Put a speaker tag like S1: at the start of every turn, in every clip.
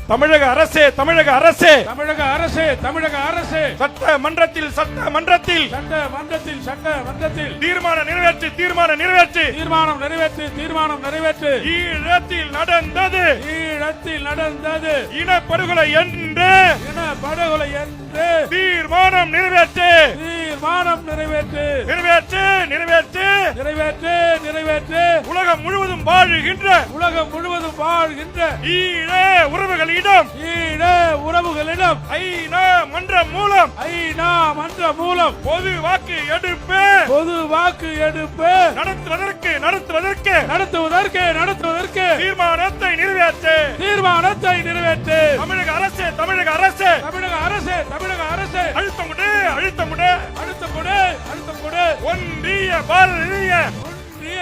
S1: தமிழக அரசே தமிழக அரசே
S2: தமிழக அரசே தமிழக அரசே
S1: சட்டமன்றத்தில் சட்டமன்றத்தில்
S2: சட்டமன்றத்தில் சட்டமன்றத்தில்
S1: தீர்மானம் நிறைவேற்று தீர்மானம் நிறைவேற்று
S2: தீர்மானம் நிறைவேற்று தீர்மானம் நிறைவேற்று
S1: ஈழத்தில் நடந்தது
S2: ஈழத்தில் நடந்தது
S1: இனப்படுகொலை என்று
S2: இனப்படுகொலை என்று
S1: தீர்மானம் நிறைவேற்று
S2: தீர்மானம் நிறைவேற்று
S1: நிறைவேற்று நிறைவேற்று
S2: நிறைவேற்று நிறைவேற்று
S1: உலகம் முழுவதும் வாழுகின்ற
S2: உலகம் முழுவதும் வாழ்கின்ற
S1: ஈழ உறவுகளிடம்
S2: ஈழ உறவுகளிடம்
S1: ஐநா மன்றம் மூலம்
S2: ஐநா மன்றம் மூலம்
S1: பொது வாக்கு எடுப்பு
S2: பொது வாக்கு எடுப்பு
S1: நடத்துவதற்கு
S2: நடத்துவதற்கு
S1: தீர்மானத்தை நிறைவேற்று
S2: தீர்மானத்தை நிறைவேற்று
S1: தமிழக அரசு தமிழக அரசு
S2: தமிழக அரசு தமிழக அரசு
S1: அழுத்தம் கொடு அழுத்தம் கொடு
S2: அழுத்தம் கொடு அழுத்தம் கொடு
S1: ஒன்றிய பாரதிய
S2: ஒன்றிய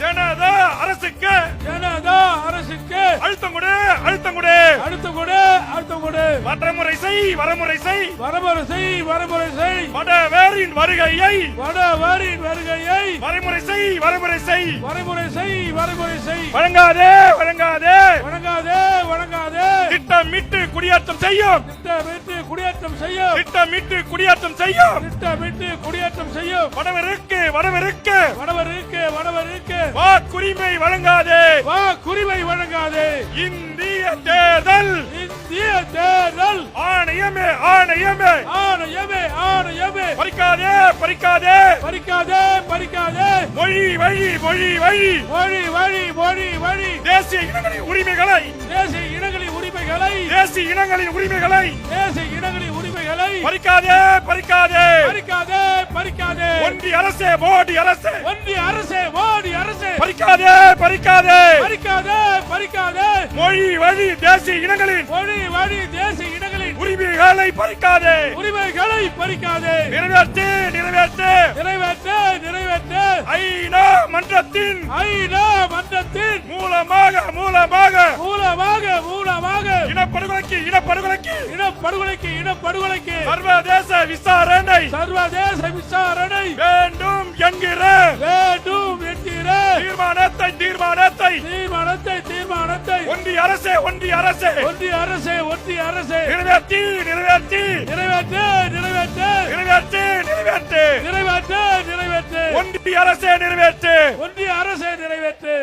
S1: ஜனதா அரசுக்கு
S2: ஜனதா அரசுக்கு
S1: அழுத்தம் கொடு அழுத்தம் கொடு
S2: அழுத்தம் கொடு அழுத்தம் கொடு
S1: வரமுறை செய் வரமுறை செய்
S2: வரமுறை செய் வரமுறை செய்
S1: வடவேரின் வருகையை
S2: வடவாரின் வருகையை
S1: வரமுறை செய் வரமுறை செய்
S2: வரமுறை செய் வரமுறை செய்
S1: வழங்காதே வழங்காதே
S2: வணங்காதே வணங்காதே
S1: திட்டமிட்டு குடியேற்றம் செய்யும்
S2: திட்டமிட்டு குடியேற்றம் செய்யும்
S1: திட்டமிட்டு குடியேற்றம் செய்யும்
S2: திட்டமிட்டு குடியேற்றம் செய்யும்
S1: வடவருக்கு வடவருக்கு
S2: வடவருக்கு வடவருக்கு
S1: வாக்குரிமை வழங்காதே
S2: வாக்குரிமை வழங்காதே
S1: இந்திய தேர்தல்
S2: இந்திய தேர்தல்
S1: ஆணையமே ஆணையமே
S2: ஆணையமே ஆணையமே
S1: பறிக்காதே பறிக்காதே
S2: பறிக்காதே பறிக்காதே
S1: மொழி வழி மொழி வழி
S2: வழி வழி மொழி வழி
S1: தேசிய இனங்களின் உரிமைகளை
S2: தேசிய இனங்களின் உரிமைகளை
S1: தேசிய இனங்களின் உரிமைகளை
S2: தேசிய இனங்களின் உரிமைகளை
S1: பறிக்காதே பறிக்காதே
S2: பறிக்காதே பறிக்காதே
S1: ஒன்றிய அரசே மோடி அரசே
S2: ஒன்றிய அரசே மோடி அரசே
S1: பறிக்காதே பறிக்காதே
S2: பறிக்காதே பறிக்காதே
S1: மொழி வழி தேசிய இனங்களின்
S2: மொழி வழி தேசிய இனங்களின்
S1: உரிமைகளை பறிக்காதே
S2: உரிமைகளை பறிக்காதே
S1: நிறைவேற்று நிறைவேற்று
S2: நிறைவேற்று நிறைவேற்று
S1: ஐநா மன்றத்தின்
S2: ஐநா மன்றத்தின்
S1: மூலமாக மூலமாக
S2: மூலமாக
S1: இனப்படுகொலைக்கு இனப்படுகொலைக்கு
S2: இனப்படுகொலைக்கு இனப்படுகொலைக்கு
S1: சர்வதேச விசாரணை
S2: சர்வதேச விசாரணை
S1: வேண்டும் என்கிற
S2: வேண்டும் என்கிற
S1: தீர்மானத்தை தீர்மானத்தை
S2: தீர்மானத்தை தீர்மானத்தை
S1: ஒன்றிய அரசே ஒன்றிய அரசே
S2: ஒன்றிய அரசே ஒன்றிய அரசே
S1: நிறைவேற்றி நிறைவேற்றி
S2: நிறைவேற்று நிறைவேற்று
S1: நிறைவேற்றி நிறைவேற்று
S2: நிறைவேற்று நிறைவேற்று
S1: ஒன்றிய அரசே நிறைவேற்று
S2: ஒன்றிய அரசே நிறைவேற்று